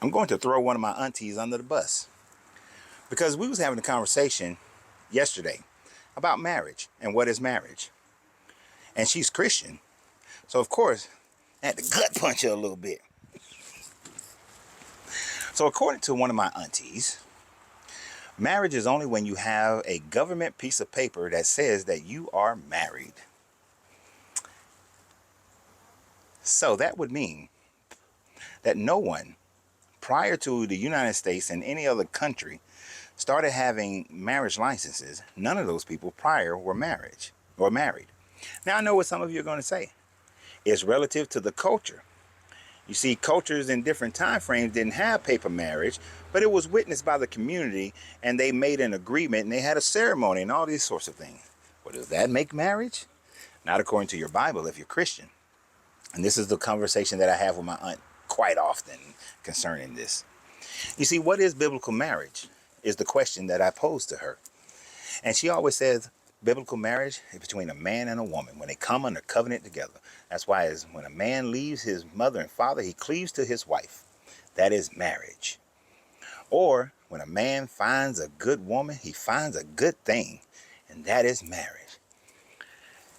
I'm going to throw one of my aunties under the bus because we was having a conversation yesterday about marriage and what is marriage. And she's Christian. So of course, I had to gut punch her a little bit. So according to one of my aunties, marriage is only when you have a government piece of paper that says that you are married. So that would mean that no one prior to the United States and any other country started having marriage licenses. None of those people prior were married. Now I know what some of you are going to say. It's relative to the culture. You see, cultures in different time frames didn't have paper marriage, but it was witnessed by the community and they made an agreement and they had a ceremony and all these sorts of things. Well, does that make marriage? Not according to your Bible if you're Christian. And this is the conversation that I have with my aunt quite often concerning this. You see, what is biblical marriage is the question that I pose to her. And she always says biblical marriage is between a man and a woman when they come under covenant together. That's why is when a man leaves his mother and father, he cleaves to his wife. That is marriage. Or when a man finds a good woman, he finds a good thing. And that is marriage.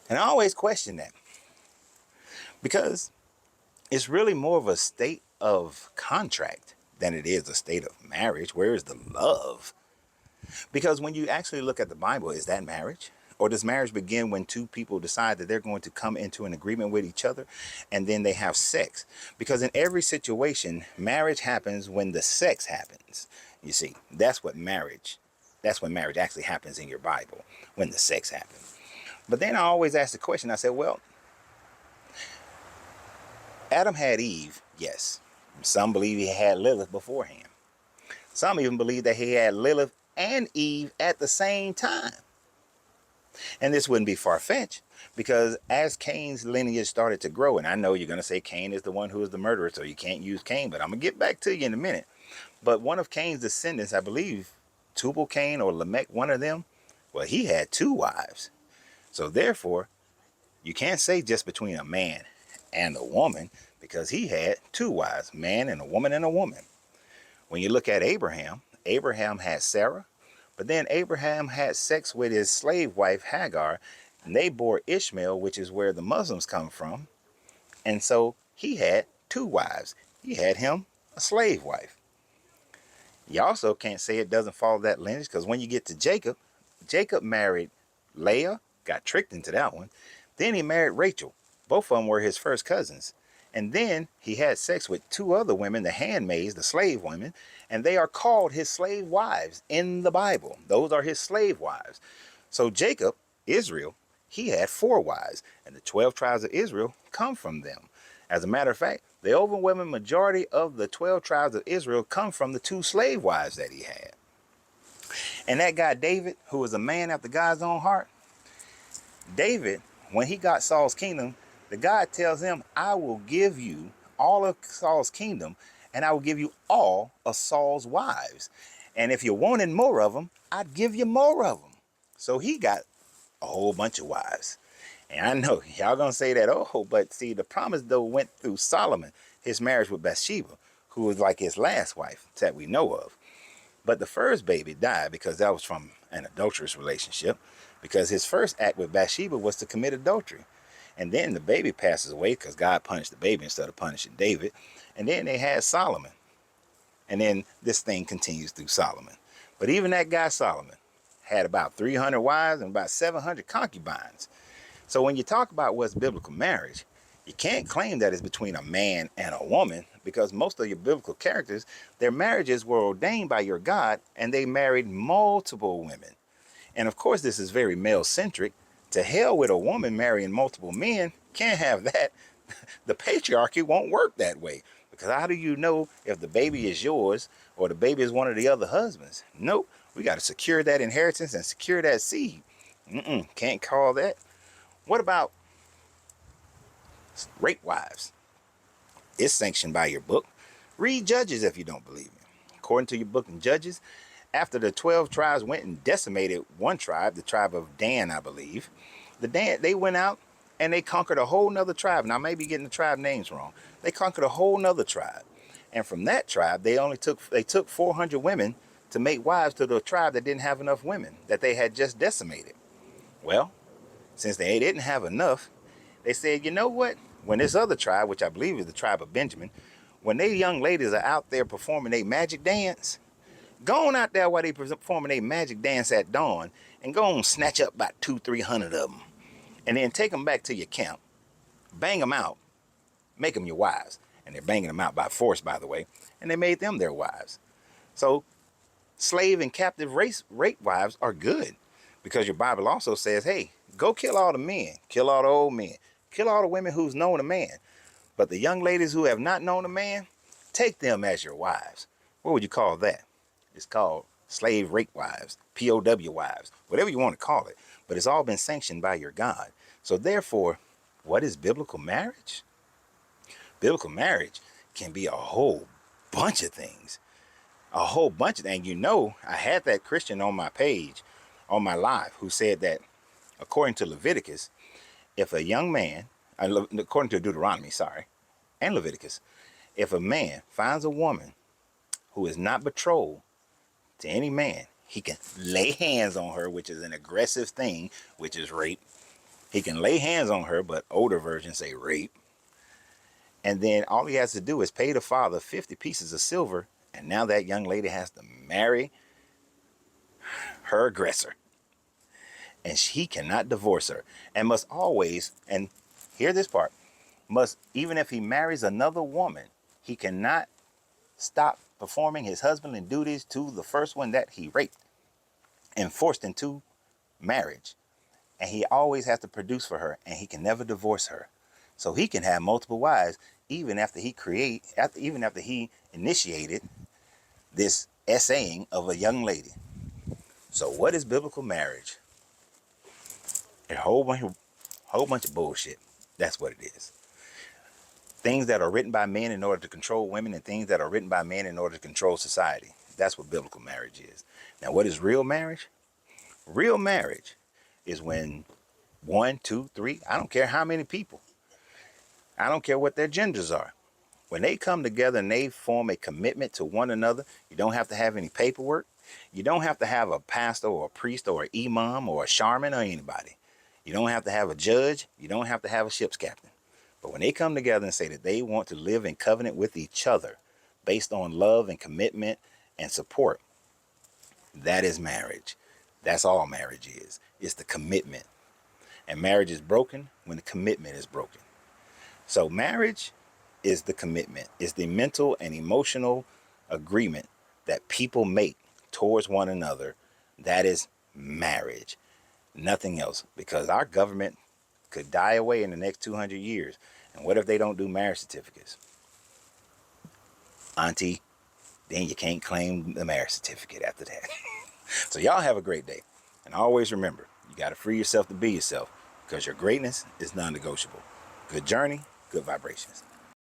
And I always question that because it's really more of a state of contract than it is a state of marriage. Where is the love? Because when you actually look at the Bible, is that marriage? Or does marriage begin when two people decide that they're going to come into an agreement with each other and then they have sex? Because in every situation, marriage happens when the sex happens. You see, that's when marriage actually happens in your Bible, when the sex happens. But then I always ask the question, I said, well, Adam had Eve, yes. Some believe he had Lilith beforehand. Some even believe that he had Lilith and Eve at the same time. And this wouldn't be far-fetched because as Cain's lineage started to grow, and I know you're going to say Cain is the one who is the murderer, so you can't use Cain, but I'm going to get back to you in a minute. But one of Cain's descendants, I believe, Tubal Cain or Lamech, one of them, well, he had two wives. So therefore, you can't say just between a man and a woman because he had two wives, man and a woman and a woman. When you look at Abraham, Abraham had Sarah, but then Abraham had sex with his slave wife Hagar, and they bore Ishmael, which is where the Muslims come from. And so he had two wives. He had him a slave wife. You also can't say it doesn't follow that lineage because when you get to Jacob, Jacob married Leah, got tricked into that one. Then he married Rachel. Both of them were his first cousins. And then he had sex with two other women, the handmaids, the slave women, and they are called his slave wives in the Bible. Those are his slave wives. So Jacob, Israel, he had four wives, and the 12 tribes of Israel come from them. As a matter of fact, the overwhelming majority of the 12 tribes of Israel come from the two slave wives that he had. And that guy David, who was a man after God's own heart, David, when he got Saul's kingdom, the God tells him, I will give you all of Saul's kingdom, and I will give you all of Saul's wives. And if you wanted more of them, I'd give you more of them. So he got a whole bunch of wives. And I know y'all gonna say that, oh, but see, the promise though went through Solomon, his marriage with Bathsheba, who was like his last wife that we know of. But the first baby died because that was from an adulterous relationship, because his first act with Bathsheba was to commit adultery. And then the baby passes away because God punished the baby instead of punishing David. And then they had Solomon. And then this thing continues through Solomon. But even that guy Solomon had about 300 wives and about 700 concubines. So when you talk about what's biblical marriage, you can't claim that it's between a man and a woman because most of your biblical characters, their marriages were ordained by your God and they married multiple women. And of course, this is very male-centric. To hell with a woman marrying multiple men. Can't have that. The patriarchy won't work that way. Because how do you know if the baby is yours or the baby is one of the other husbands? Nope. We got to secure that inheritance and secure that seed. Can't call that. What about rape wives? It's sanctioned by your book. Read Judges if you don't believe me. According to your book in Judges, after the 12 tribes went and decimated one tribe, the tribe of Dan, I believe, they went out and they conquered a whole nother tribe. Now, I may be getting the tribe names wrong. They conquered a whole nother tribe. And from that tribe, they took 400 women to make wives to the tribe that didn't have enough women, that they had just decimated. Well, since they didn't have enough, they said, you know what? When this other tribe, which I believe is the tribe of Benjamin, when they young ladies are out there performing a magic dance, go on out there while they performing a magic dance at dawn and go on snatch up about 200-300 of them. And then take them back to your camp, bang them out, make them your wives. And they're banging them out by force, by the way. And they made them their wives. So slave and captive rape wives are good, because your Bible also says, hey, go kill all the men, kill all the old men, kill all the women who's known a man. But the young ladies who have not known a man, take them as your wives. What would you call that? It's called slave rape wives, POW wives, whatever you want to call it. But it's all been sanctioned by your God. So therefore, what is biblical marriage? Biblical marriage can be a whole bunch of things. A whole bunch of things. You know, I had that Christian on my page, on my live, who said that according to Leviticus, if a young man, according to Deuteronomy, and Leviticus, if a man finds a woman who is not betrothed to any man, he can lay hands on her, which is an aggressive thing, which is rape. He can lay hands on her, but older versions say rape. And then all he has to do is pay the father 50 pieces of silver, and now that young lady has to marry her aggressor. And he cannot divorce her, and must always, and hear this part, must, even if he marries another woman, he cannot stop performing his husbandly duties to the first one that he raped and forced into marriage. And he always has to produce for her, and he can never divorce her. So he can have multiple wives even after he initiated this essaying of a young lady. So what is biblical marriage? A whole bunch of bullshit. That's what it is. Things that are written by men in order to control women, and things that are written by men in order to control society. That's what biblical marriage is. Now, what is real marriage? Real marriage is when 1, 2, 3, I don't care how many people, I don't care what their genders are, when they come together and they form a commitment to one another, you don't have to have any paperwork. You don't have to have a pastor or a priest or an imam or a shaman or anybody. You don't have to have a judge. You don't have to have a ship's captain. But when they come together and say that they want to live in covenant with each other based on love and commitment and support, that is marriage. That's all marriage is. It's the commitment. And marriage is broken when the commitment is broken. So marriage is the commitment. It's the mental and emotional agreement that people make towards one another. That is marriage. Nothing else. Because our government could die away in the next 200 years. And what if they don't do marriage certificates? Auntie, then you can't claim the marriage certificate after that. So y'all have a great day. And always remember, you got to free yourself to be yourself, because your greatness is non-negotiable. Good journey, good vibrations.